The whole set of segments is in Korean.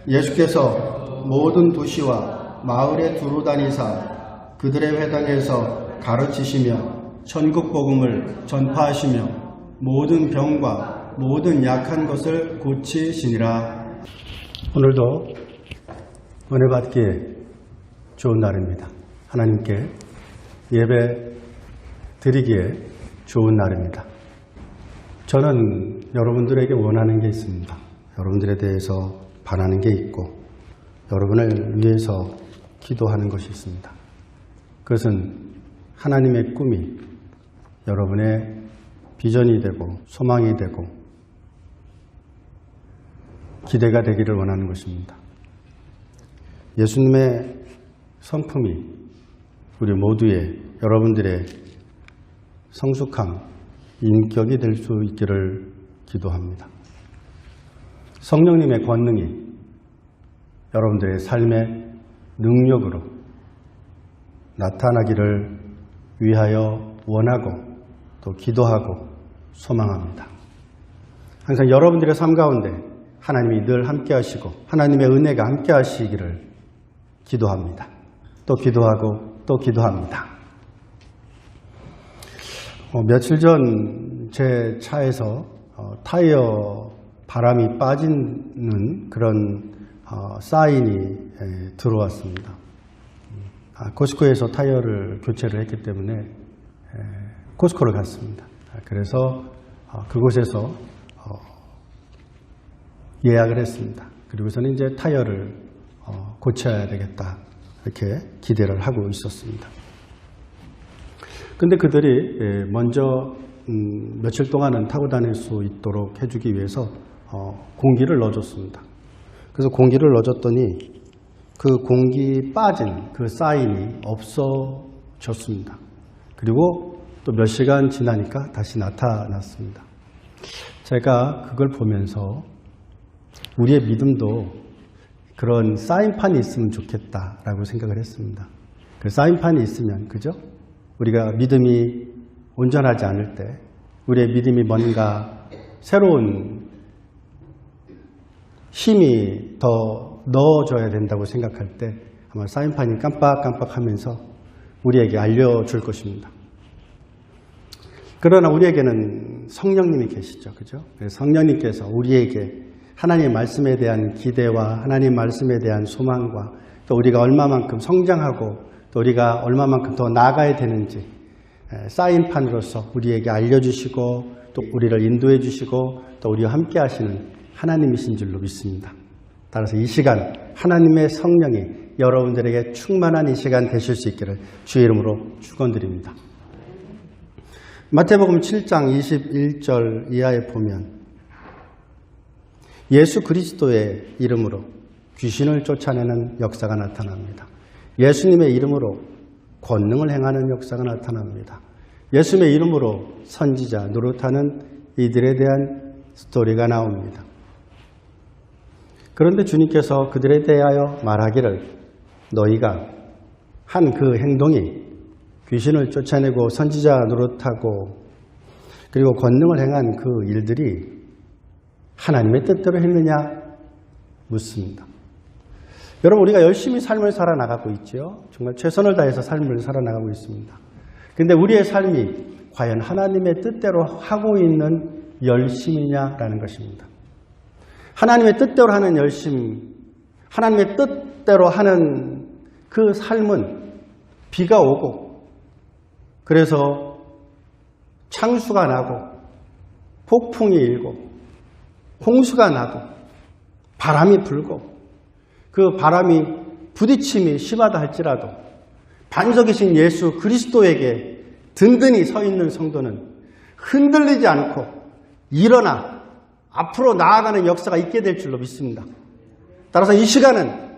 예수께서 모든 도시와 마을에 두루 다니사 그들의 회당에서 가르치시며 천국 복음을 전파하시며 모든 병과 모든 약한 것을 고치시니라. 오늘도 은혜 받기에 좋은 날입니다. 하나님께 예배 드리기에 좋은 날입니다. 저는 여러분들에게 원하는 게 있습니다. 여러분들에 대해서 바라는 게 있고 여러분을 위해서 기도하는 것이 있습니다. 그것은 하나님의 꿈이 여러분의 비전이 되고 소망이 되고 기대가 되기를 원하는 것입니다. 예수님의 성품이 우리 모두의 여러분들의 성숙함, 인격이 될 수 있기를 기도합니다. 성령님의 권능이 여러분들의 삶의 능력으로 나타나기를 위하여 원하고 또 기도하고 소망합니다. 항상 여러분들의 삶 가운데 하나님이 늘 함께 하시고 하나님의 은혜가 함께 하시기를 기도합니다. 또 기도하고 또 기도합니다. 며칠 전 제 차에서 타이어 바람이 빠지는 그런 사인이 들어왔습니다. 코스코에서 타이어를 교체를 했기 때문에 코스코를 갔습니다. 그래서 그곳에서 예약을 했습니다. 그리고서는 이제 타이어를 고쳐야 되겠다 이렇게 기대를 하고 있었습니다. 근데 그들이 먼저 며칠 동안은 타고 다닐 수 있도록 해주기 위해서 공기를 넣어줬습니다. 그래서 공기를 넣어줬더니 그 공기 빠진 그 사인이 없어졌습니다. 그리고 또 몇 시간 지나니까 다시 나타났습니다. 제가 그걸 보면서 우리의 믿음도 그런 사인판이 있으면 좋겠다라고 생각을 했습니다. 그 사인판이 있으면, 그죠? 우리가 믿음이 온전하지 않을 때, 우리의 믿음이 뭔가 새로운 힘이 더 넣어줘야 된다고 생각할 때 아마 사인판이 깜빡깜빡하면서 우리에게 알려줄 것입니다. 그러나 우리에게는 성령님이 계시죠. 그죠? 그래서 성령님께서 우리에게 하나님의 말씀에 대한 기대와 하나님 말씀에 대한 소망과 또 우리가 얼마만큼 성장하고 또 우리가 얼마만큼 더 나아가야 되는지 사인판으로서 우리에게 알려주시고 또 우리를 인도해 주시고 또 우리와 함께 하시는 하나님이신 줄로 믿습니다. 따라서 이 시간 하나님의 성령이 여러분들에게 충만한 이 시간 되실 수 있기를 주의 이름으로 축원드립니다. 마태복음 7장 21절 이하에 보면 예수 그리스도의 이름으로 귀신을 쫓아내는 역사가 나타납니다. 예수님의 이름으로 권능을 행하는 역사가 나타납니다. 예수님의 이름으로 선지자 노릇하는 이들에 대한 스토리가 나옵니다. 그런데 주님께서 그들에 대하여 말하기를 너희가 한 그 행동이 귀신을 쫓아내고 선지자 노릇하고 그리고 권능을 행한 그 일들이 하나님의 뜻대로 했느냐 묻습니다. 여러분, 우리가 열심히 삶을 살아나가고 있죠. 정말 최선을 다해서 삶을 살아나가고 있습니다. 그런데 우리의 삶이 과연 하나님의 뜻대로 하고 있는 열심이냐라는 것입니다. 하나님의 뜻대로 하는 열심, 하나님의 뜻대로 하는 그 삶은 비가 오고 그래서 창수가 나고 폭풍이 일고 홍수가 나고 바람이 불고 그 바람이 부딪힘이 심하다 할지라도 반석이신 예수 그리스도에게 든든히 서 있는 성도는 흔들리지 않고 일어나 앞으로 나아가는 역사가 있게 될 줄로 믿습니다. 따라서 이 시간은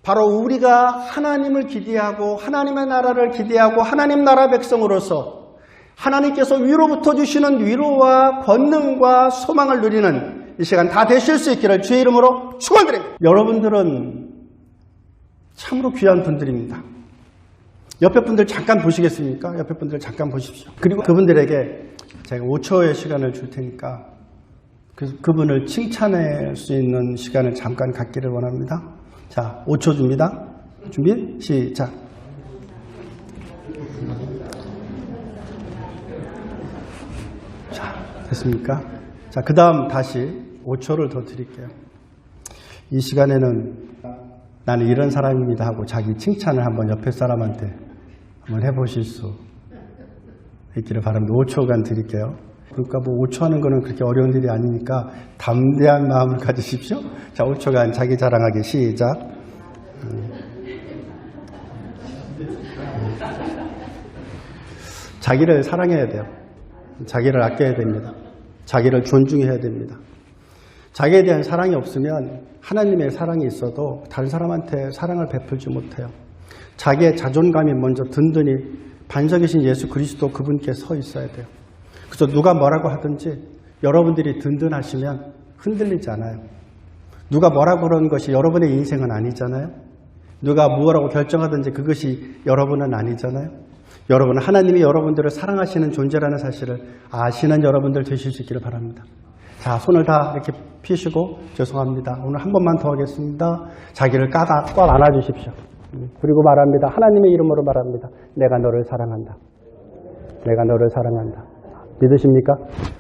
바로 우리가 하나님을 기대하고 하나님의 나라를 기대하고 하나님 나라 백성으로서 하나님께서 위로부터 주시는 위로와 권능과 소망을 누리는 이 시간 다 되실 수 있기를 주의 이름으로 축원드립니다. 여러분들은 참으로 귀한 분들입니다. 옆에 분들 잠깐 보시겠습니까? 옆에 분들 잠깐 보십시오. 그리고 그분들에게 제가 5초의 시간을 줄 테니까 그분을 칭찬할 수 있는 시간을 잠깐 갖기를 원합니다. 자, 5초 줍니다. 준비, 시작. 자, 됐습니까? 자, 그 다음 다시 5초를 더 드릴게요. 이 시간에는 나는 이런 사람입니다 하고 자기 칭찬을 한번 옆에 사람한테 한번 해보실 수 있기를 바랍니다. 5초간 드릴게요. 그러니까 뭐 5초 하는 거는 그렇게 어려운 일이 아니니까 담대한 마음을 가지십시오. 자, 5초간 자기 자랑하기 시작. 자기를 사랑해야 돼요. 자기를 아껴야 됩니다. 자기를 존중해야 됩니다. 자기에 대한 사랑이 없으면 하나님의 사랑이 있어도 다른 사람한테 사랑을 베풀지 못해요. 자기의 자존감이 먼저 든든히 반석이신 예수 그리스도 그분께 서 있어야 돼요. 그래서 누가 뭐라고 하든지 여러분들이 든든하시면 흔들리지 않아요. 누가 뭐라고 그러는 것이 여러분의 인생은 아니잖아요. 누가 무엇라고 결정하든지 그것이 여러분은 아니잖아요. 여러분은 하나님이 여러분들을 사랑하시는 존재라는 사실을 아시는 여러분들 되실 수 있기를 바랍니다. 자, 손을 다 이렇게 피시고 죄송합니다. 오늘 한 번만 더 하겠습니다. 자기를 꽉 안아주십시오. 그리고 말합니다. 하나님의 이름으로 말합니다. 내가 너를 사랑한다. 내가 너를 사랑한다. 믿으십니까?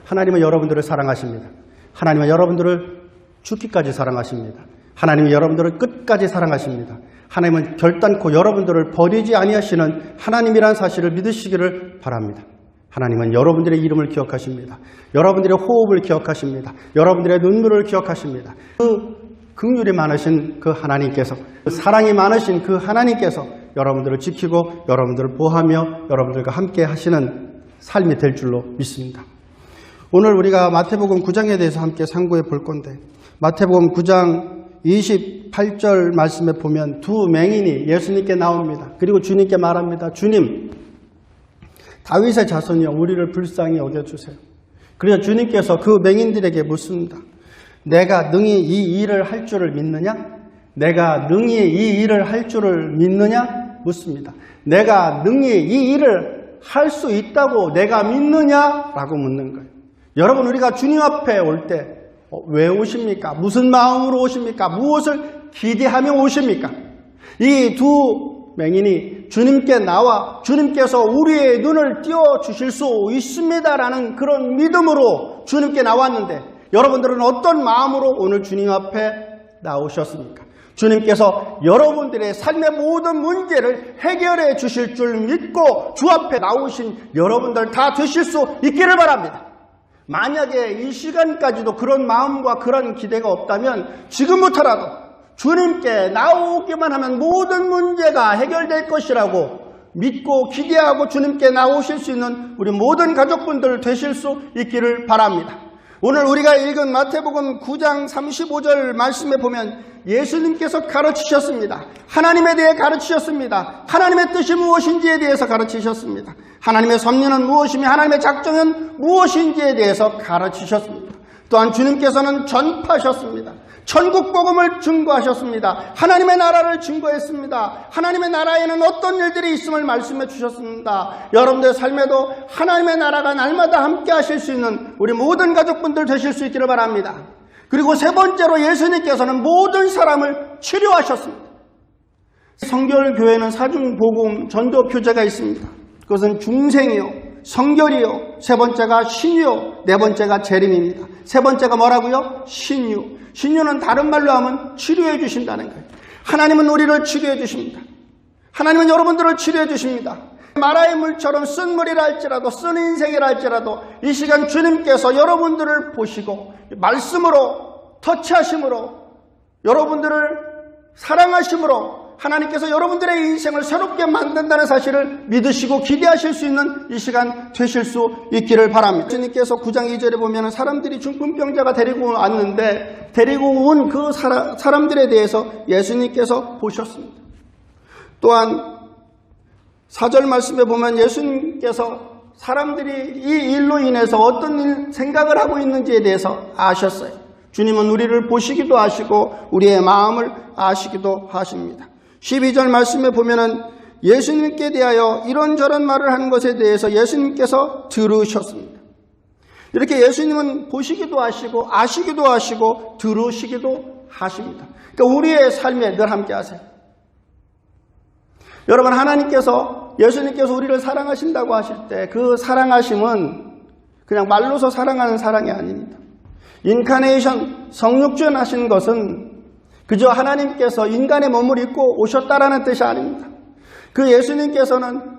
하나님은 여러분들을 사랑하십니다. 하나님은 여러분들을 죽기까지 사랑하십니다. 하나님은 여러분들을 끝까지 사랑하십니다. 하나님은 결단코 여러분들을 버리지 아니하시는 하나님이라는 사실을 믿으시기를 바랍니다. 하나님은 여러분들의 이름을 기억하십니다. 여러분들의 호흡을 기억하십니다. 여러분들의 눈물을 기억하십니다. 그 긍휼이 많으신 그 하나님께서, 그 사랑이 많으신 그 하나님께서 여러분들을 지키고 여러분들을 보호하며 여러분들과 함께 하시는 삶이 될 줄로 믿습니다. 오늘 우리가 마태복음 9장에 대해서 함께 상고해 볼 건데, 마태복음 9장 28절 말씀에 보면 두 맹인이 예수님께 나옵니다. 그리고 주님께 말합니다. 주님, 다윗의 자손이여 우리를 불쌍히 여겨주세요. 그래서 주님께서 그 맹인들에게 묻습니다. 내가 능히 이 일을 할 줄을 믿느냐? 내가 능히 이 일을 할 줄을 믿느냐? 묻습니다. 내가 능히 이 일을 할 수 있다고 내가 믿느냐? 라고 묻는 거예요. 여러분, 우리가 주님 앞에 올 때 왜 오십니까? 무슨 마음으로 오십니까? 무엇을 기대하며 오십니까? 이 두 맹인이 주님께 나와 주님께서 우리의 눈을 띄워주실 수 있습니다라는 그런 믿음으로 주님께 나왔는데, 여러분들은 어떤 마음으로 오늘 주님 앞에 나오셨습니까? 주님께서 여러분들의 삶의 모든 문제를 해결해 주실 줄 믿고 주 앞에 나오신 여러분들 다 되실 수 있기를 바랍니다. 만약에 이 시간까지도 그런 마음과 그런 기대가 없다면 지금부터라도 주님께 나오기만 하면 모든 문제가 해결될 것이라고 믿고 기대하고 주님께 나오실 수 있는 우리 모든 가족분들 되실 수 있기를 바랍니다. 오늘 우리가 읽은 마태복음 9장 35절 말씀에 보면 예수님께서 가르치셨습니다. 하나님에 대해 가르치셨습니다. 하나님의 뜻이 무엇인지에 대해서 가르치셨습니다. 하나님의 섭리는 무엇이며 하나님의 작정은 무엇인지에 대해서 가르치셨습니다. 또한 주님께서는 전파하셨습니다. 천국 복음을 증거하셨습니다. 하나님의 나라를 증거했습니다. 하나님의 나라에는 어떤 일들이 있음을 말씀해 주셨습니다. 여러분들의 삶에도 하나님의 나라가 날마다 함께 하실 수 있는 우리 모든 가족분들 되실 수 있기를 바랍니다. 그리고 세 번째로 예수님께서는 모든 사람을 치료하셨습니다. 성결교회는 사중복음 전도 표제가 있습니다. 그것은 중생이요, 성결이요, 세 번째가 신유, 네 번째가 재림입니다. 세 번째가 뭐라고요? 신유. 신유는 다른 말로 하면 치료해 주신다는 거예요. 하나님은 우리를 치료해 주십니다. 하나님은 여러분들을 치료해 주십니다. 마라의 물처럼 쓴 물이라 할지라도, 쓴 인생이라 할지라도 이 시간 주님께서 여러분들을 보시고 말씀으로, 터치하심으로, 여러분들을 사랑하심으로 하나님께서 여러분들의 인생을 새롭게 만든다는 사실을 믿으시고 기대하실 수 있는 이 시간 되실 수 있기를 바랍니다. 주님께서 9장 2절에 보면 사람들이 중풍병자가 데리고 왔는데 데리고 온 그 사람들에 대해서 예수님께서 보셨습니다. 또한 4절 말씀에 보면 예수님께서 사람들이 이 일로 인해서 어떤 생각을 하고 있는지에 대해서 아셨어요. 주님은 우리를 보시기도 하시고 우리의 마음을 아시기도 하십니다. 12절 말씀에 보면은 예수님께 대하여 이런저런 말을 하는 것에 대해서 예수님께서 들으셨습니다. 이렇게 예수님은 보시기도 하시고 아시기도 하시고 들으시기도 하십니다. 그러니까 우리의 삶에 늘 함께 하세요. 여러분, 하나님께서, 예수님께서 우리를 사랑하신다고 하실 때 그 사랑하심은 그냥 말로서 사랑하는 사랑이 아닙니다. 인카네이션, 성육전 하신 것은 그저 하나님께서 인간의 몸을 입고 오셨다라는 뜻이 아닙니다. 그 예수님께서는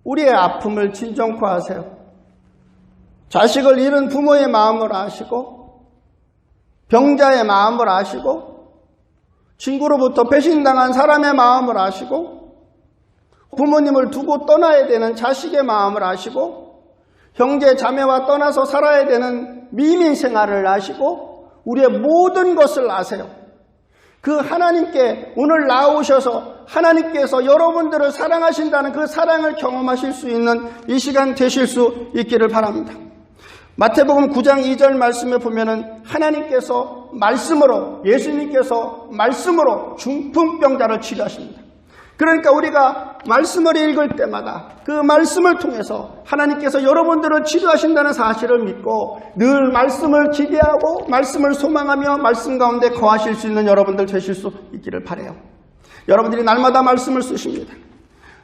우리의 아픔을 진정화하세요. 자식을 잃은 부모의 마음을 아시고, 병자의 마음을 아시고, 친구로부터 배신당한 사람의 마음을 아시고, 부모님을 두고 떠나야 되는 자식의 마음을 아시고, 형제 자매와 떠나서 살아야 되는 미민 생활을 아시고, 우리의 모든 것을 아세요. 그 하나님께 오늘 나오셔서 하나님께서 여러분들을 사랑하신다는 그 사랑을 경험하실 수 있는 이 시간 되실 수 있기를 바랍니다. 마태복음 9장 2절 말씀에 보면은 하나님께서 말씀으로, 예수님께서 말씀으로 중풍병자를 치료하십니다. 그러니까 우리가 말씀을 읽을 때마다 그 말씀을 통해서 하나님께서 여러분들을 치료하신다는 사실을 믿고 늘 말씀을 기대하고 말씀을 소망하며 말씀 가운데 거하실 수 있는 여러분들 되실 수 있기를 바라요. 여러분들이 날마다 말씀을 쓰십니다.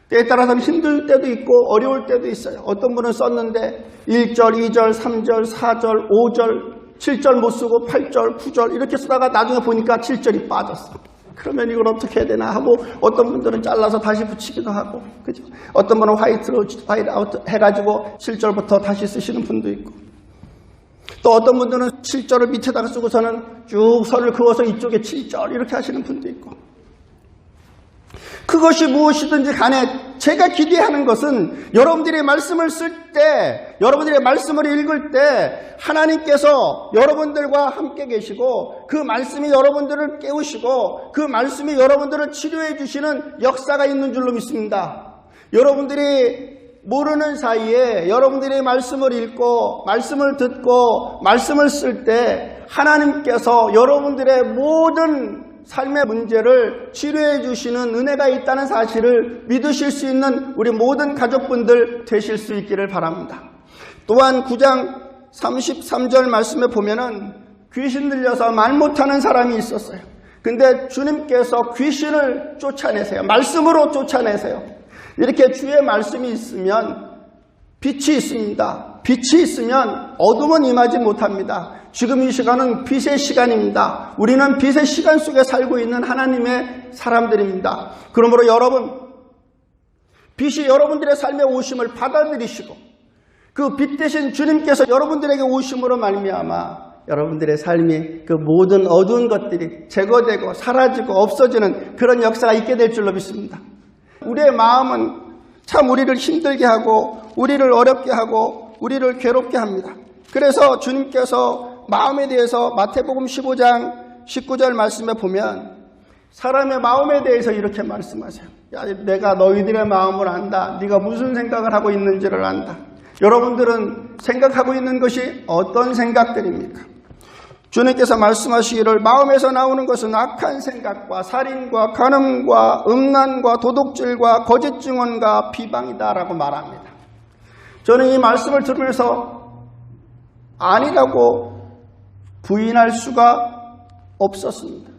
때에 따라서는 힘들 때도 있고 어려울 때도 있어요. 어떤 분은 썼는데 1절, 2절, 3절, 4절, 5절, 7절 못 쓰고 8절, 9절 이렇게 쓰다가 나중에 보니까 7절이 빠졌어. 그러면 이걸 어떻게 해야 되나 하고 어떤 분들은 잘라서 다시 붙이기도 하고, 그죠? 어떤 분은 화이트 아웃 해가지고 7절부터 다시 쓰시는 분도 있고, 또 어떤 분들은 7절을 밑에다가 쓰고서는 쭉 선을 그어서 이쪽에 7절 이렇게 하시는 분도 있고, 그것이 무엇이든지 간에 제가 기대하는 것은 여러분들이 말씀을 쓸 때, 여러분들의 말씀을 읽을 때 하나님께서 여러분들과 함께 계시고 그 말씀이 여러분들을 깨우시고 그 말씀이 여러분들을 치료해 주시는 역사가 있는 줄로 믿습니다. 여러분들이 모르는 사이에 여러분들이 말씀을 읽고 말씀을 듣고 말씀을 쓸 때 하나님께서 여러분들의 모든 삶의 문제를 치료해 주시는 은혜가 있다는 사실을 믿으실 수 있는 우리 모든 가족분들 되실 수 있기를 바랍니다. 또한 9장 33절 말씀에 보면은 귀신 들려서 말 못하는 사람이 있었어요. 근데 주님께서 귀신을 쫓아내세요. 말씀으로 쫓아내세요. 이렇게 주의 말씀이 있으면 빛이 있습니다. 빛이 있으면 어둠은 임하지 못합니다. 지금 이 시간은 빛의 시간입니다. 우리는 빛의 시간 속에 살고 있는 하나님의 사람들입니다. 그러므로 여러분, 빛이 여러분들의 삶에 오심을 받아들이시고 그 빛 대신 주님께서 여러분들에게 오심으로 말미암아 여러분들의 삶이 그 모든 어두운 것들이 제거되고 사라지고 없어지는 그런 역사가 있게 될 줄로 믿습니다. 우리의 마음은 참 우리를 힘들게 하고 우리를 어렵게 하고 우리를 괴롭게 합니다. 그래서 주님께서 마음에 대해서 마태복음 15장 19절 말씀에 보면 사람의 마음에 대해서 이렇게 말씀하세요. 야, 내가 너희들의 마음을 안다. 네가 무슨 생각을 하고 있는지를 안다. 여러분들은 생각하고 있는 것이 어떤 생각들입니까? 주님께서 말씀하시기를 마음에서 나오는 것은 악한 생각과 살인과 간음과 음란과 도둑질과 거짓 증언과 비방이다라고 말합니다. 저는 이 말씀을 들으면서 아니라고 부인할 수가 없었습니다.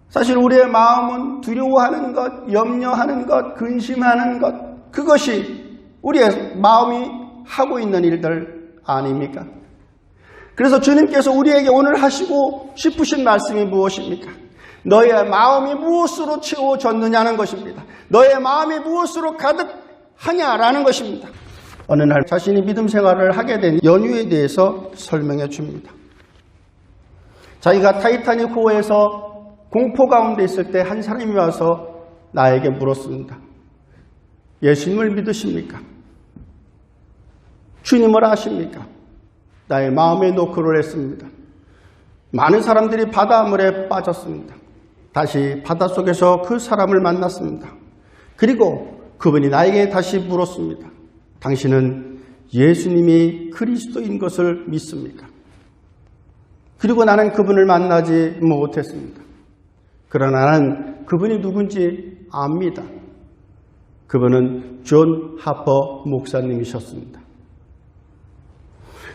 사실 우리의 마음은 두려워하는 것, 염려하는 것, 근심하는 것, 그것이 우리의 마음이 하고 있는 일들 아닙니까? 그래서 주님께서 우리에게 오늘 하시고 싶으신 말씀이 무엇입니까? 너의 마음이 무엇으로 채워졌느냐는 것입니다. 너의 마음이 무엇으로 가득하냐라는 것입니다. 어느 날 자신이 믿음 생활을 하게 된 연유에 대해서 설명해 줍니다. 자기가 타이타닉호에서 공포 가운데 있을 때 한 사람이 와서 나에게 물었습니다. 예수님을 믿으십니까? 주님을 아십니까? 나의 마음에 노크를 했습니다. 많은 사람들이 바닷물에 빠졌습니다. 다시 바닷속에서 그 사람을 만났습니다. 그리고 그분이 나에게 다시 물었습니다. 당신은 예수님이 그리스도인 것을 믿습니까? 그리고 나는 그분을 만나지 못했습니다. 그러나 나는 그분이 누군지 압니다. 그분은 존 하퍼 목사님이셨습니다.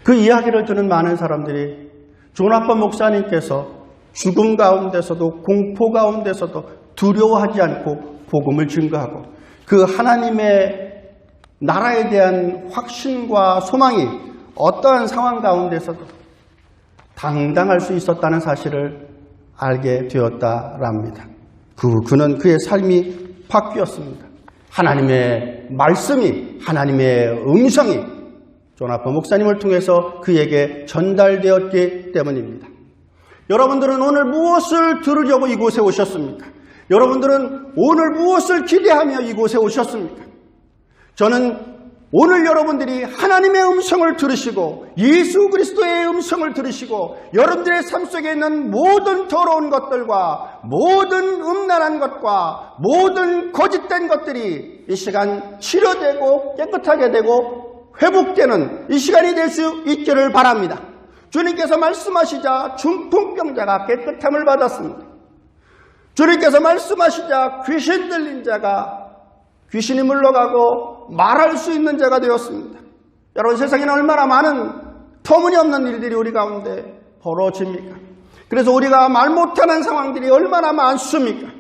그 이야기를 듣는 많은 사람들이 조나단 목사님께서 죽음 가운데서도 공포 가운데서도 두려워하지 않고 복음을 증거하고 그 하나님의 나라에 대한 확신과 소망이 어떠한 상황 가운데서도 당당할 수 있었다는 사실을 알게 되었다랍니다. 그는 그의 삶이 바뀌었습니다. 하나님의 말씀이, 하나님의 음성이 조나단 목사님을 통해서 그에게 전달되었기 때문입니다. 여러분들은 오늘 무엇을 들으려고 이곳에 오셨습니까? 여러분들은 오늘 무엇을 기대하며 이곳에 오셨습니까? 저는 오늘 여러분들이 하나님의 음성을 들으시고 예수 그리스도의 음성을 들으시고 여러분들의 삶 속에 있는 모든 더러운 것들과 모든 음란한 것과 모든 거짓된 것들이 이 시간 치료되고 깨끗하게 되고 회복되는 이 시간이 될 수 있기를 바랍니다. 주님께서 말씀하시자 중풍병자가 깨끗함을 받았습니다. 주님께서 말씀하시자 귀신 들린 자가 귀신이 물러가고 말할 수 있는 자가 되었습니다. 여러분, 세상에는 얼마나 많은 터무니없는 일들이 우리 가운데 벌어집니까? 그래서 우리가 말 못하는 상황들이 얼마나 많습니까?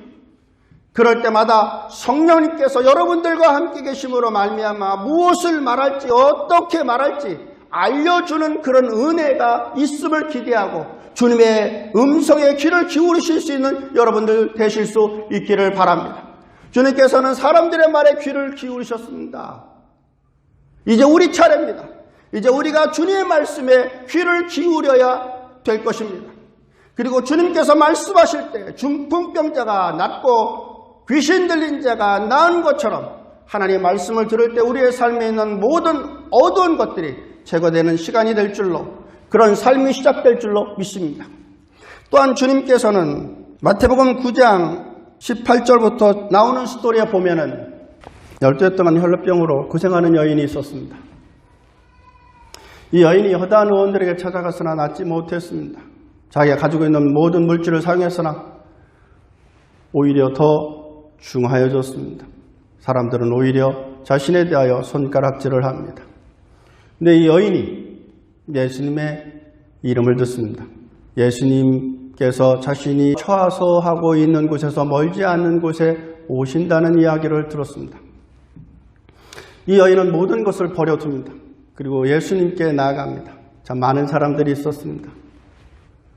그럴 때마다 성령님께서 여러분들과 함께 계심으로 말미암아 무엇을 말할지 어떻게 말할지 알려주는 그런 은혜가 있음을 기대하고 주님의 음성에 귀를 기울이실 수 있는 여러분들 되실 수 있기를 바랍니다. 주님께서는 사람들의 말에 귀를 기울이셨습니다. 이제 우리 차례입니다. 이제 우리가 주님의 말씀에 귀를 기울여야 될 것입니다. 그리고 주님께서 말씀하실 때 중풍병자가 낫고 귀신 들린 자가 나은 것처럼 하나님의 말씀을 들을 때 우리의 삶에 있는 모든 어두운 것들이 제거되는 시간이 될 줄로, 그런 삶이 시작될 줄로 믿습니다. 또한 주님께서는 마태복음 9장 18절부터 나오는 스토리에 보면은 12해 동안 혈루병으로 고생하는 여인이 있었습니다. 이 여인이 허다한 의원들에게 찾아가서나 낫지 못했습니다. 자기가 가지고 있는 모든 물질을 사용했으나 오히려 더 중하여졌습니다. 사람들은 오히려 자신에 대하여 손가락질을 합니다. 근데 이 여인이 예수님의 이름을 듣습니다. 예수님께서 자신이 처하소하고 있는 곳에서 멀지 않은 곳에 오신다는 이야기를 들었습니다. 이 여인은 모든 것을 버려둡니다. 그리고 예수님께 나아갑니다. 참 많은 사람들이 있었습니다.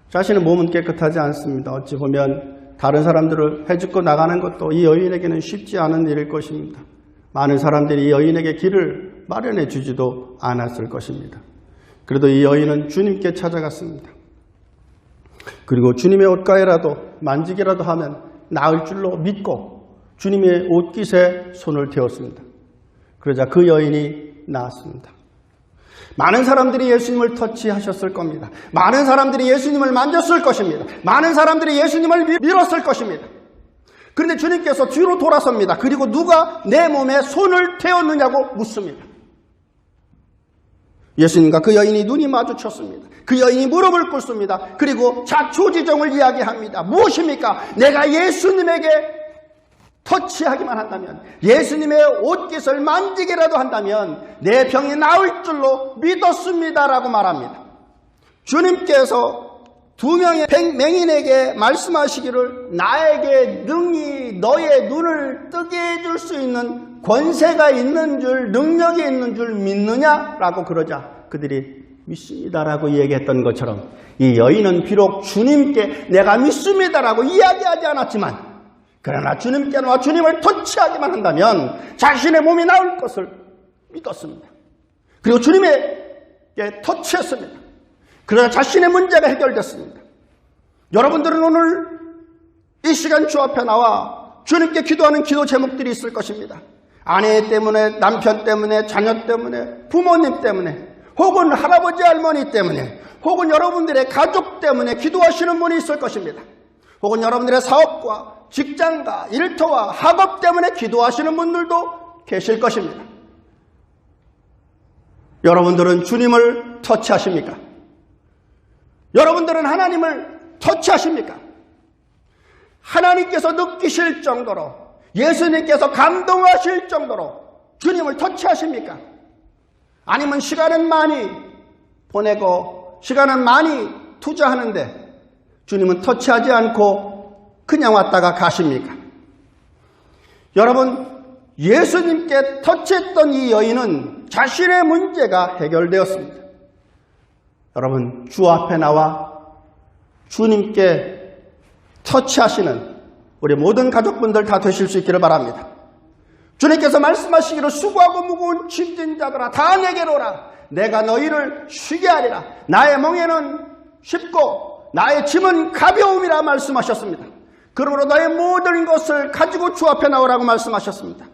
자신의 몸은 깨끗하지 않습니다. 어찌 보면 다른 사람들을 해주고 나가는 것도 이 여인에게는 쉽지 않은 일일 것입니다. 많은 사람들이 이 여인에게 길을 마련해 주지도 않았을 것입니다. 그래도 이 여인은 주님께 찾아갔습니다. 그리고 주님의 옷가에라도 만지기라도 하면 나을 줄로 믿고 주님의 옷깃에 손을 대었습니다. 그러자 그 여인이 나았습니다. 많은 사람들이 예수님을 터치하셨을 겁니다. 많은 사람들이 예수님을 만졌을 것입니다. 많은 사람들이 예수님을 밀었을 것입니다. 그런데 주님께서 뒤로 돌아섭니다. 그리고 누가 내 몸에 손을 대었느냐고 묻습니다. 예수님과 그 여인이 눈이 마주쳤습니다. 그 여인이 무릎을 꿇습니다. 그리고 자초지종을 이야기합니다. 무엇입니까? 내가 예수님에게 터치하기만 한다면, 예수님의 옷깃을 만지기라도 한다면 내 병이 나을 줄로 믿었습니다라고 말합니다. 주님께서 두 명의 맹인에게 말씀하시기를 나에게 능히 너의 눈을 뜨게 해줄 수 있는 권세가 있는 줄, 능력이 있는 줄 믿느냐라고 그러자 그들이 믿습니다라고 얘기했던 것처럼 이 여인은 비록 주님께 내가 믿습니다라고 이야기하지 않았지만, 그러나 주님께나 주님을 터치하기만 한다면 자신의 몸이 나을 것을 믿었습니다. 그리고 주님에게 터치했습니다. 그러나 자신의 문제가 해결됐습니다. 여러분들은 오늘 이 시간 주 앞에 나와 주님께 기도하는 기도 제목들이 있을 것입니다. 아내 때문에, 남편 때문에, 자녀 때문에, 부모님 때문에, 혹은 할아버지 할머니 때문에, 혹은 여러분들의 가족 때문에 기도하시는 분이 있을 것입니다. 혹은 여러분들의 사업과 직장과 일터와 학업 때문에 기도하시는 분들도 계실 것입니다. 여러분들은 주님을 터치하십니까? 여러분들은 하나님을 터치하십니까? 하나님께서 느끼실 정도로, 예수님께서 감동하실 정도로 주님을 터치하십니까? 아니면 시간은 많이 보내고 시간은 많이 투자하는데 주님은 터치하지 않고 그냥 왔다가 가십니까? 여러분, 예수님께 터치했던 이 여인은 자신의 문제가 해결되었습니다. 여러분, 주 앞에 나와 주님께 터치하시는 우리 모든 가족분들 다 되실 수 있기를 바랍니다. 주님께서 말씀하시기를 수고하고 무거운 짐진 자들아 다 내게로 오라. 내가 너희를 쉬게 하리라. 나의 멍에는 쉽고 나의 짐은 가벼움이라 말씀하셨습니다. 그러므로 너의 모든 것을 가지고 주 앞에 나오라고 말씀하셨습니다.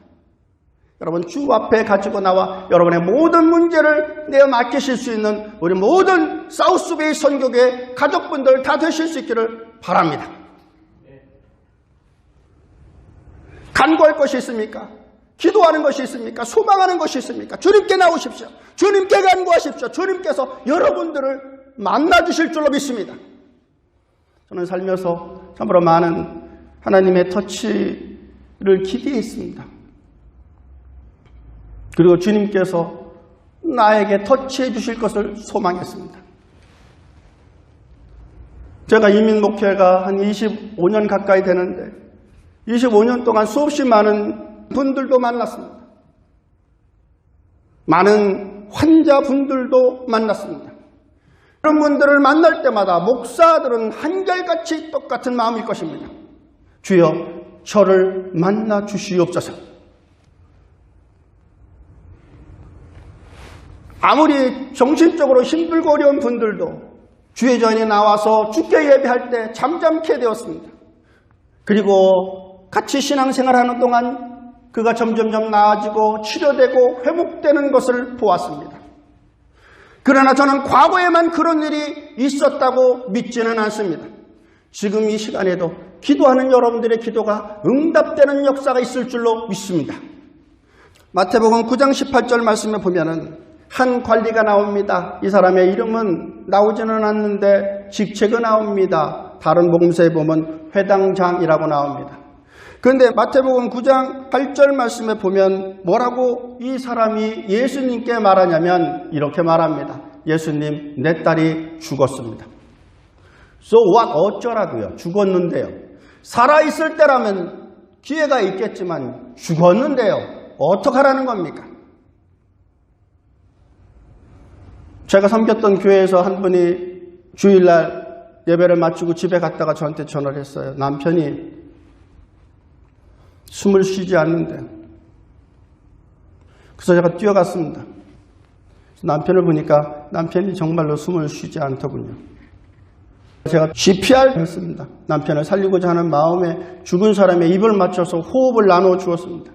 여러분, 주 앞에 가지고 나와 여러분의 모든 문제를 내어 맡기실 수 있는 우리 모든 사우스베이 선교계 가족분들 다 되실 수 있기를 바랍니다. 간구할 것이 있습니까? 기도하는 것이 있습니까? 소망하는 것이 있습니까? 주님께 나오십시오. 주님께 간구하십시오. 주님께서 여러분들을 만나주실 줄로 믿습니다. 저는 살면서 참으로 많은 하나님의 터치를 기대해 있습니다. 그리고 주님께서 나에게 터치해 주실 것을 소망했습니다. 제가 이민 목회가 한 25년 가까이 되는데 25년 동안 수없이 많은 분들도 만났습니다. 많은 환자분들도 만났습니다. 그런 분들을 만날 때마다 목사들은 한결같이 똑같은 마음일 것입니다. 주여, 저를 만나 주시옵소서. 아무리 정신적으로 힘들고 어려운 분들도 주의 전에 나와서 주께 예배할 때 잠잠케 되었습니다. 그리고 같이 신앙생활하는 동안 그가 점점점 나아지고 치료되고 회복되는 것을 보았습니다. 그러나 저는 과거에만 그런 일이 있었다고 믿지는 않습니다. 지금 이 시간에도 기도하는 여러분들의 기도가 응답되는 역사가 있을 줄로 믿습니다. 마태복음 9장 18절 말씀에 보면은 한 관리가 나옵니다. 이 사람의 이름은 나오지는 않는데 직책은 나옵니다. 다른 복음서에 보면 회당장이라고 나옵니다. 그런데 마태복음 9장 8절 말씀에 보면 뭐라고 이 사람이 예수님께 말하냐면 이렇게 말합니다. 예수님, 내 딸이 죽었습니다. So what? 어쩌라고요? 죽었는데요. 살아있을 때라면 기회가 있겠지만 죽었는데요. 어떡하라는 겁니까? 제가 섬겼던 교회에서 한 분이 주일날 예배를 마치고 집에 갔다가 저한테 전화를 했어요. 남편이 숨을 쉬지 않는데. 그래서 제가 뛰어갔습니다. 남편을 보니까 남편이 정말로 숨을 쉬지 않더군요. 제가 CPR 했습니다. 남편을 살리고자 하는 마음에 죽은 사람의 입을 맞춰서 호흡을 나누어 주었습니다.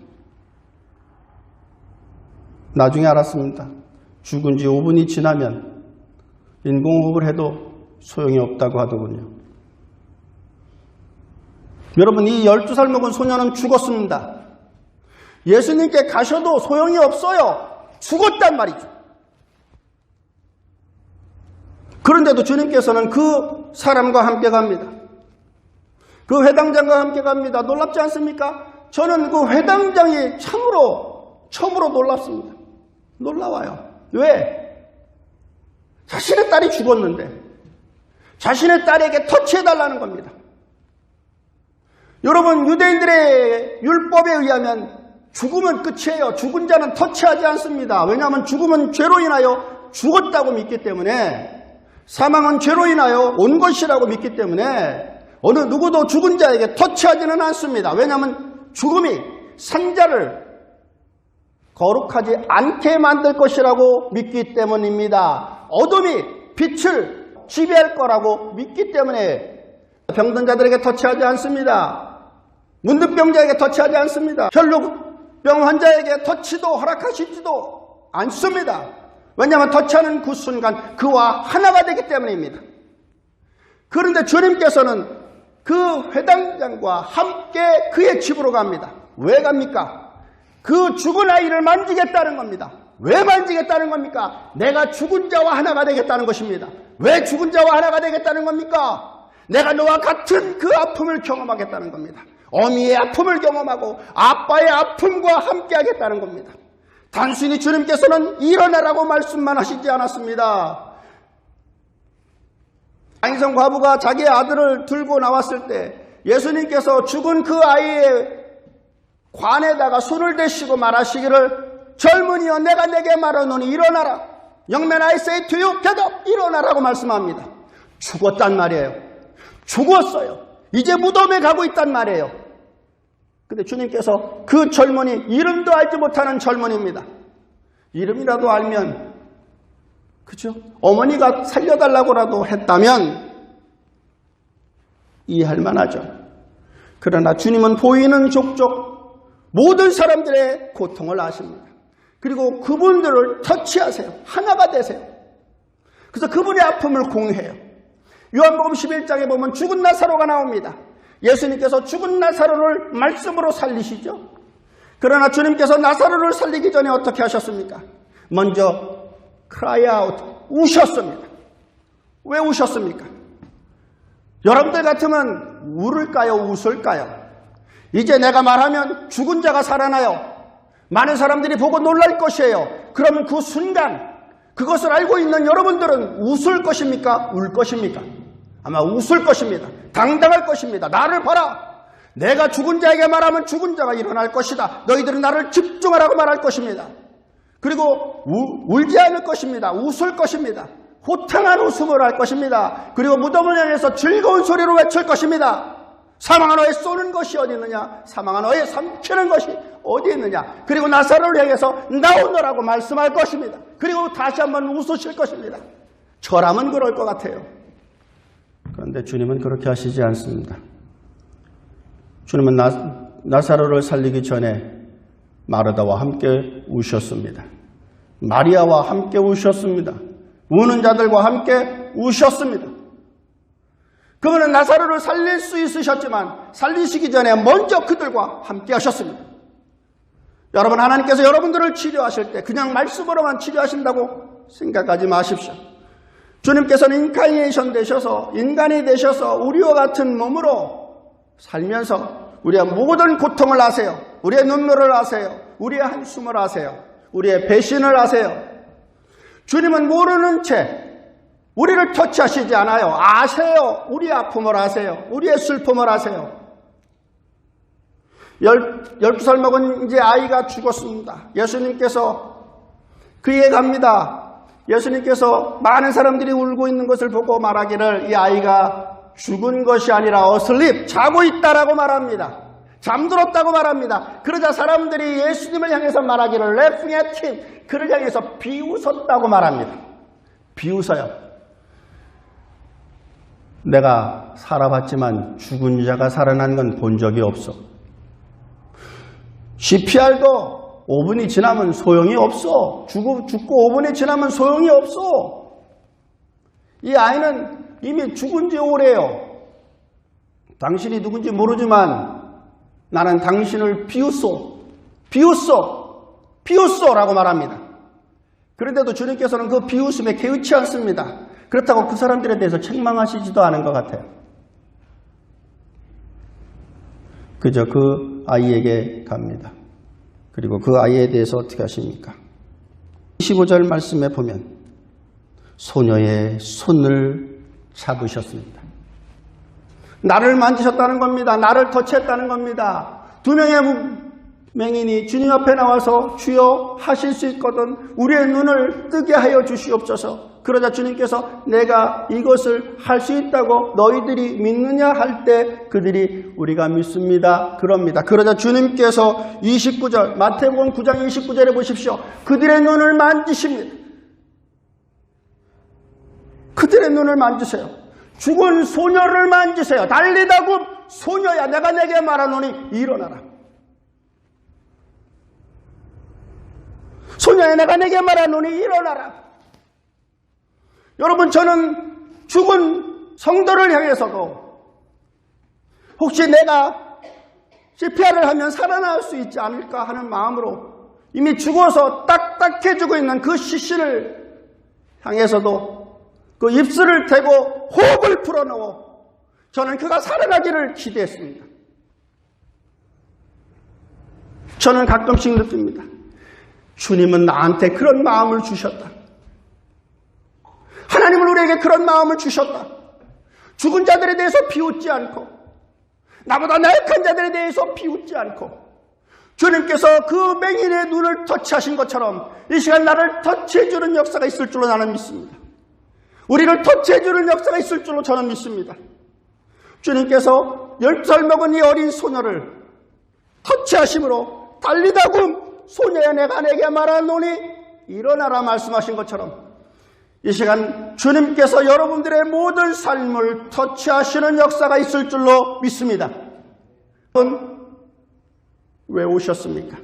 나중에 알았습니다. 죽은 지 5분이 지나면 인공호흡을 해도 소용이 없다고 하더군요. 여러분, 이 12살 먹은 소녀는 죽었습니다. 예수님께 가셔도 소용이 없어요. 죽었단 말이죠. 그런데도 주님께서는 그 사람과 함께 갑니다. 그 회당장과 함께 갑니다. 놀랍지 않습니까? 저는 그 회당장이 처음으로 놀랍습니다. 놀라워요. 왜? 자신의 딸이 죽었는데 자신의 딸에게 터치해달라는 겁니다. 여러분, 유대인들의 율법에 의하면 죽으면 끝이에요. 죽은 자는 터치하지 않습니다. 왜냐하면 죽음은 죄로 인하여 죽었다고 믿기 때문에, 사망은 죄로 인하여 온 것이라고 믿기 때문에 어느 누구도 죽은 자에게 터치하지는 않습니다. 왜냐하면 죽음이 산자를 거룩하지 않게 만들 것이라고 믿기 때문입니다. 어둠이 빛을 지배할 거라고 믿기 때문에 병든 자들에게 터치하지 않습니다. 문득병자에게 터치하지 않습니다. 혈루병 환자에게 터치도 허락하시지도 않습니다. 왜냐하면 터치하는 그 순간 그와 하나가 되기 때문입니다. 그런데 주님께서는 그 회당장과 함께 그의 집으로 갑니다. 왜 갑니까? 그 죽은 아이를 만지겠다는 겁니다. 왜 만지겠다는 겁니까? 내가 죽은 자와 하나가 되겠다는 것입니다. 왜 죽은 자와 하나가 되겠다는 겁니까? 내가 너와 같은 그 아픔을 경험하겠다는 겁니다. 어미의 아픔을 경험하고 아빠의 아픔과 함께 하겠다는 겁니다. 단순히 주님께서는 일어나라고 말씀만 하시지 않았습니다. 장인성 과부가 자기 아들을 들고 나왔을 때 예수님께서 죽은 그 아이의 관에다가 손을 대시고 말하시기를 젊은이여 내가 내게 말하노니 일어나라. Young man I say to you get up. 일어나라고 말씀합니다. 죽었단 말이에요. 죽었어요. 이제 무덤에 가고 있단 말이에요. 근데 주님께서 그 젊은이 이름도 알지 못하는 젊은이입니다. 이름이라도 알면 그죠? 어머니가 살려달라고라도 했다면 이해할 만하죠. 그러나 주님은 보이는 족족 모든 사람들의 고통을 아십니다. 그리고 그분들을 터치하세요. 하나가 되세요. 그래서 그분의 아픔을 공유해요. 요한복음 11장에 보면 죽은 나사로가 나옵니다. 예수님께서 죽은 나사로를 말씀으로 살리시죠. 그러나 주님께서 나사로를 살리기 전에 어떻게 하셨습니까? 먼저 cry out, 우셨습니다. 왜 우셨습니까? 여러분들 같으면 울을까요? 웃을까요? 이제 내가 말하면 죽은 자가 살아나요. 많은 사람들이 보고 놀랄 것이에요. 그러면 그 순간 그것을 알고 있는 여러분들은 웃을 것입니까? 울 것입니까? 아마 웃을 것입니다. 당당할 것입니다. 나를 봐라. 내가 죽은 자에게 말하면 죽은 자가 일어날 것이다. 너희들은 나를 집중하라고 말할 것입니다. 그리고 울지 않을 것입니다. 웃을 것입니다. 호탕한 웃음을 할 것입니다. 그리고 무덤을 향해서 즐거운 소리로 외칠 것입니다. 사망한 너에 쏘는 것이 어디 있느냐? 사망한 너에 삼키는 것이 어디 있느냐? 그리고 나사로를 향해서 나오너라고 말씀할 것입니다. 그리고 다시 한번 웃으실 것입니다. 저라면 그럴 것 같아요. 그런데 주님은 그렇게 하시지 않습니다. 주님은 나사로를 살리기 전에 마르다와 함께 우셨습니다. 마리아와 함께 우셨습니다. 우는 자들과 함께 우셨습니다. 그분은 나사로를 살릴 수 있으셨지만 살리시기 전에 먼저 그들과 함께 하셨습니다. 여러분, 하나님께서 여러분들을 치료하실 때 그냥 말씀으로만 치료하신다고 생각하지 마십시오. 주님께서는 인카이네이션 되셔서 인간이 되셔서 우리와 같은 몸으로 살면서 우리의 모든 고통을 아세요. 우리의 눈물을 아세요. 우리의 한숨을 아세요. 우리의 배신을 아세요. 주님은 모르는 채 우리를 터치하시지 않아요. 아세요. 우리의 아픔을 아세요. 우리의 슬픔을 아세요. 12살 먹은 이제 아이가 죽었습니다. 예수님께서 그에게 갑니다. 예수님께서 많은 사람들이 울고 있는 것을 보고 말하기를 이 아이가 죽은 것이 아니라 asleep, 자고 있다라고 말합니다. 잠들었다고 말합니다. 그러자 사람들이 예수님을 향해서 말하기를 laughing at him, 그를 향해서 비웃었다고 말합니다. 비웃어요. 내가 살아봤지만 죽은 자가 살아난 건 본 적이 없어. CPR도 5분이 지나면 소용이 없어. 죽고 5분이 지나면 소용이 없어. 이 아이는 이미 죽은 지 오래요. 당신이 누군지 모르지만 나는 당신을 비웃소. 라고 말합니다. 그런데도 주님께서는 그 비웃음에 개의치 않습니다. 그렇다고 그 사람들에 대해서 책망하시지도 않은 것 같아요. 그저 그 아이에게 갑니다. 그리고 그 아이에 대해서 어떻게 하십니까? 25절 말씀에 보면 소녀의 손을 잡으셨습니다. 나를 만지셨다는 겁니다. 나를 터치했다는 겁니다. 2명의 맹인이 주님 앞에 나와서 주여 하실 수 있거든 우리의 눈을 뜨게 하여 주시옵소서. 그러자 주님께서 내가 이것을 할 수 있다고 너희들이 믿느냐 할 때 그들이 우리가 믿습니다. 그럽니다. 그러자 주님께서 29절 마태복음 9장 29절에 보십시오. 그들의 눈을 만지십니다. 그들의 눈을 만지세요. 죽은 소녀를 만지세요. 달리다고 소녀야 내가 내게 말하노니 일어나라. 소녀야 내가 내게 말하노니 일어나라. 여러분, 저는 죽은 성도를 향해서도 혹시 내가 CPR을 하면 살아날 수 있지 않을까 하는 마음으로 이미 죽어서 딱딱해지고 있는 그 시신을 향해서도 그 입술을 대고 호흡을 풀어넣어 저는 그가 살아나기를 기대했습니다. 저는 가끔씩 느낍니다. 주님은 나한테 그런 마음을 주셨다. 하나님은 우리에게 그런 마음을 주셨다. 죽은 자들에 대해서 비웃지 않고 나보다 나약한 자들에 대해서 비웃지 않고 주님께서 그 맹인의 눈을 터치하신 것처럼 이 시간 나를 터치해주는 역사가 있을 줄로 나는 믿습니다. 우리를 터치해주는 역사가 있을 줄로 저는 믿습니다. 주님께서 12살 먹은 이 어린 소녀를 터치하심으로 달리다굼 소녀야 내가 내게 말하노니 일어나라 말씀하신 것처럼 이 시간 주님께서 여러분들의 모든 삶을 터치하시는 역사가 있을 줄로 믿습니다. 왜 오셨습니까?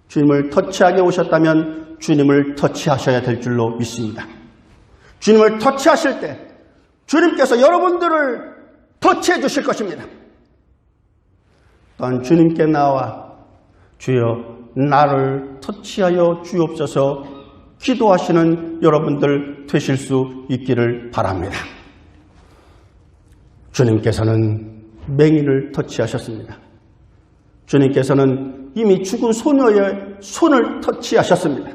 주님을 터치하게 오셨다면 주님을 터치하셔야 될 줄로 믿습니다. 주님을 터치하실 때 주님께서 여러분들을 터치해 주실 것입니다. 또한 주님께 나와 주여 나를 터치하여 주옵소서 기도하시는 여러분들 되실 수 있기를 바랍니다. 주님께서는 맹인을 터치하셨습니다. 주님께서는 이미 죽은 소녀의 손을 터치하셨습니다.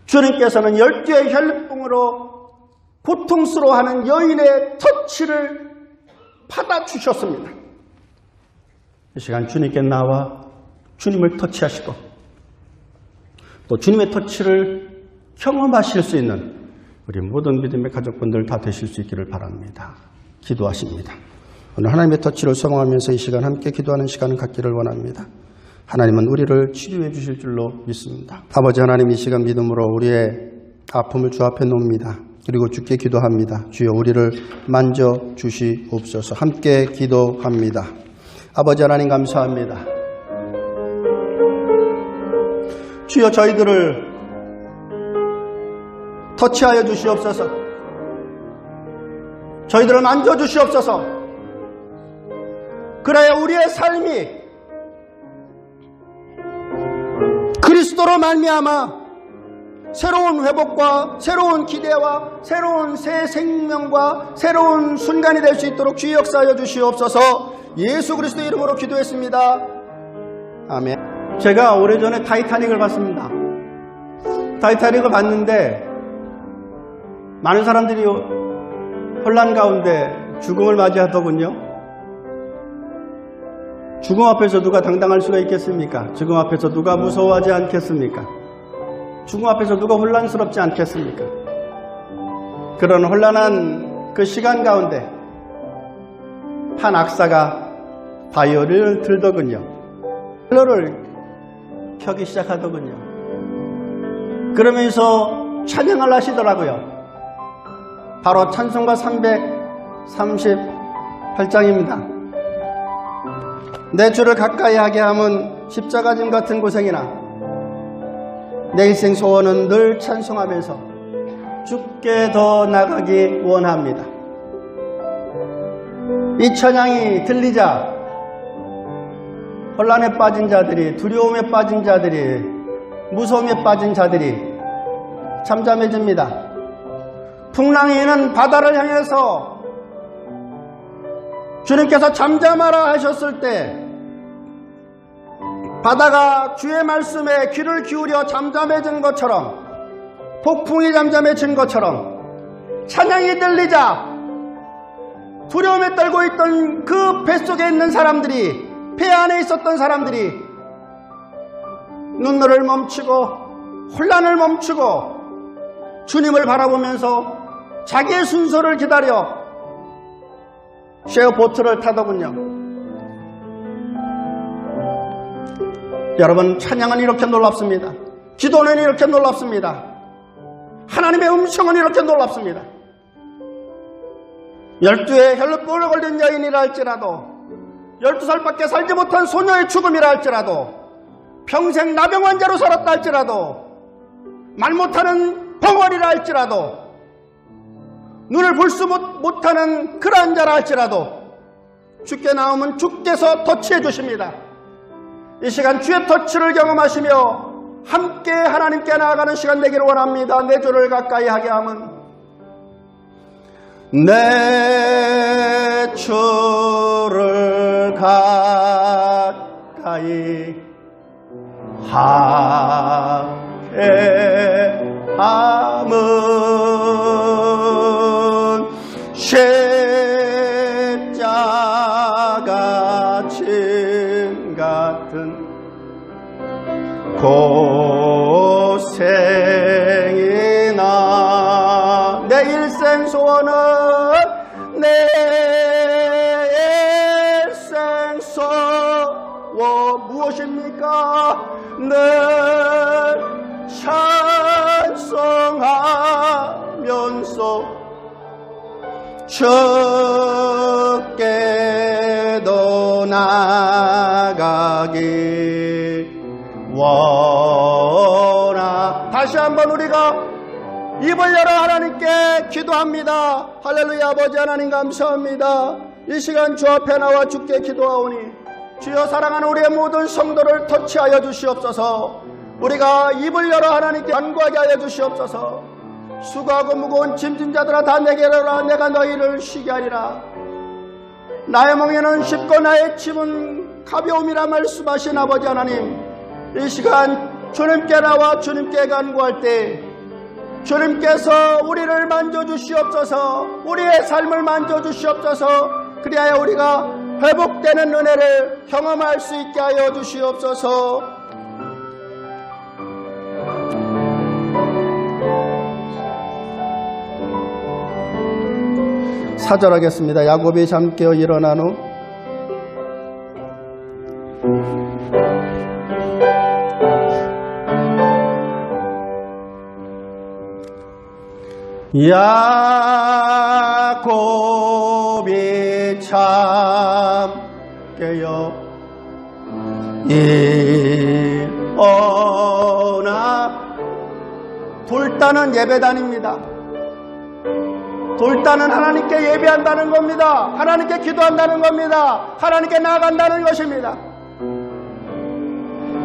주님께서는 12의 혈통으로 고통스러워하는 여인의 터치를 받아주셨습니다. 이 시간 주님께 나와 주님을 터치하시고 또 주님의 터치를 경험하실 수 있는 우리 모든 믿음의 가족분들 다 되실 수 있기를 바랍니다. 기도하십니다. 오늘 하나님의 터치를 소망하면서 이 시간 함께 기도하는 시간을 갖기를 원합니다. 하나님은 우리를 치료해 주실 줄로 믿습니다. 아버지 하나님, 이 시간 믿음으로 우리의 아픔을 주 앞에 놓습니다. 그리고 주께 기도합니다. 주여 우리를 만져주시옵소서. 함께 기도합니다. 아버지 하나님 감사합니다. 주여 저희들을 터치하여 주시옵소서. 저희들을 만져주시옵소서. 그래야 우리의 삶이 그리스도로 말미암아 새로운 회복과 새로운 기대와 새로운 새 생명과 새로운 순간이 될 수 있도록 주의 역사하여 주시옵소서. 예수 그리스도 이름으로 기도했습니다. 아멘. 제가 오래전에 타이타닉을 봤습니다. 타이타닉을 봤는데 많은 사람들이 혼란 가운데 죽음을 맞이하더군요. 죽음 앞에서 누가 당당할 수가 있겠습니까? 죽음 앞에서 누가 무서워하지 않겠습니까? 죽음 앞에서 누가 혼란스럽지 않겠습니까? 그런 혼란한 그 시간 가운데 한 악사가 바이올린을 들더군요. 헬로를 켜기 시작하더군요. 그러면서 찬양을 하시더라고요. 바로 찬송가 338장입니다. 내 주를 가까이 하게 함은 십자가 짐 같은 고생이나 내 일생 소원은 늘 찬송하면서 주께 더 나가기 원합니다. 이 찬양이 들리자 혼란에 빠진 자들이, 두려움에 빠진 자들이, 무서움에 빠진 자들이 잠잠해집니다. 풍랑이 있는 바다를 향해서 주님께서 잠잠하라 하셨을 때 바다가 주의 말씀에 귀를 기울여 잠잠해진 것처럼, 폭풍이 잠잠해진 것처럼 찬양이 들리자 두려움에 떨고 있던 그 뱃속에 있는 사람들이, 배 안에 있었던 사람들이 눈물을 멈추고 혼란을 멈추고 주님을 바라보면서 자기의 순서를 기다려 쉐어보트를 타더군요. 여러분, 찬양은 이렇게 놀랍습니다. 기도는 이렇게 놀랍습니다. 하나님의 음성은 이렇게 놀랍습니다. 12의 혈루병을 걸린 여인이라 할지라도, 12살밖에 살지 못한 소녀의 죽음이라 할지라도, 평생 나병 환자로 살았다 할지라도, 말 못하는 벙어리라 할지라도, 눈을 볼 수 못하는 그러한 자라 할지라도 주께 나오면 주께서 터치해 주십니다. 이 시간 주의 터치를 경험하시며 함께 하나님께 나아가는 시간 되기를 원합니다. 내 주를 가까이 하게 함은 내 주를 가까이 하게 함은 고생이나 내 일생 소원은 내 일생 소원 무엇입니까? 늘 찬송하면서 주께도 나가기 원하. 다시 한번 우리가 입을 열어 하나님께 기도합니다. 할렐루야. 아버지 하나님 감사합니다. 이 시간 주 앞에 나와 주께 기도하오니 주여 사랑하는 우리의 모든 성도를 터치하여 주시옵소서. 우리가 입을 열어 하나님께 간구하게 하여 주시옵소서. 수고하고 무거운 짐진 자들아 다 내게로 오라. 내가 너희를 쉬게 하리라. 나의 멍에는 쉽고 나의 짐은 가벼움이라 말씀하신 아버지 하나님, 이 시간 주님께 나와 주님께 간구할 때 주님께서 우리를 만져주시옵소서. 우리의 삶을 만져주시옵소서. 그리하여 우리가 회복되는 은혜를 경험할 수 있게 하여 주시옵소서. 사절하겠습니다. 야곱이 잠 깨어 일어난 후 야곱이 잠 깨어 일어나. 돌다는 예배단입니다. 돌다는 하나님께 예배한다는 겁니다. 하나님께 기도한다는 겁니다. 하나님께 나아간다는 것입니다.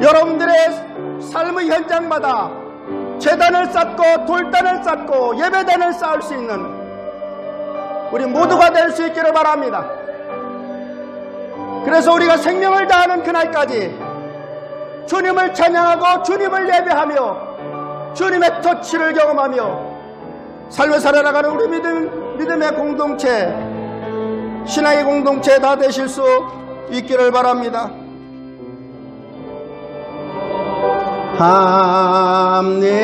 여러분들의 삶의 현장마다 제단을 쌓고 돌단을 쌓고 예배단을 쌓을 수 있는 우리 모두가 될 수 있기를 바랍니다. 그래서 우리가 생명을 다하는 그날까지 주님을 찬양하고 주님을 예배하며 주님의 터치를 경험하며 삶을 살아나가는 우리 믿음의 공동체, 신앙의 공동체 다 되실 수 있기를 바랍니다. 합니다.